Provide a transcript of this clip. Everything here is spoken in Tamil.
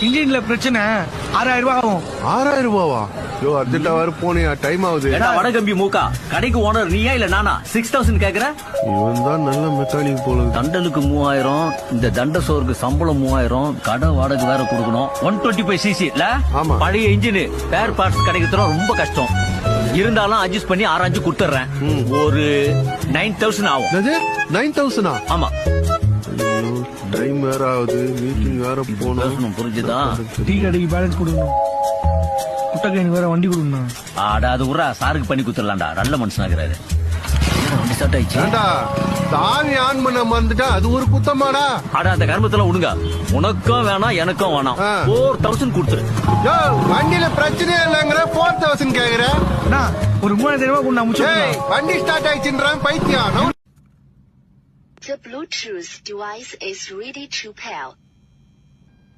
இன்ஜின்ல பிரச்சனை 6000 ரூபாய் ஆகும். 6000 ரூபாவா? யோ அர்ஜென்ட்டா வர போனியா, டைம் ஆகுது. வடகம்பி மூக்கா, கடைக்கு ஓனர் நீயா இல்ல நானா? 6000 கேக்குற? இவன் தான் நல்ல மெக்கானிக் போல. தண்டலுக்கு 3000, இந்த தண்ட சோருக்கு சம்பளம் 3000, கடை வாடகை வேற கொடுக்கணும். 125 சிசி இல்ல? ஆமா. பழைய இன்ஜின் ஸ்பேர் பார்ட்ஸ் கிடைக்கிறது ரொம்ப கஷ்டம். இருந்தாலும் அட்ஜஸ்ட் பண்ணி ஆராய்ஞ்சு கொடுத்துறேன். ஒரு 9000 ஆகும். 9000? ஆமா. டைம் வேற ஆகுது, மீட்டிங் வேற போகணும். புரிஞ்சுதா? டீ கடைக்கு பேலன்ஸ் கொடுக்கணும், குட்டகைக்கு வேற வண்டி கொடுக்கணும். ஆடா அது உரா சாருக்கு பண்ணி கொடுத்துடலாம்டா, நல்ல மனுஷனாகிறாரு. வண்டி ஸ்டார்ட் ஆயிடுச்சு. சாவி ஆன் பண்ண மறந்துட்டா அது ஒரு குத்தமாடா? ஆடா அந்த கர்மத்துல விடுங்க, உனக்கும் வேணாம் எனக்கும் வேணாம். 4000 கொடுத்துரு. வண்டியில பிரச்சனையே இல்லங்கிற 4000 கேக்குற? ஒரு 3000 ரூபாய் கொண்டு அமுச்சு. வண்டி ஸ்டார்ட் ஆயிடுச்சுன்றான் பைத்தியம். The Bluetooth device is ready to pair.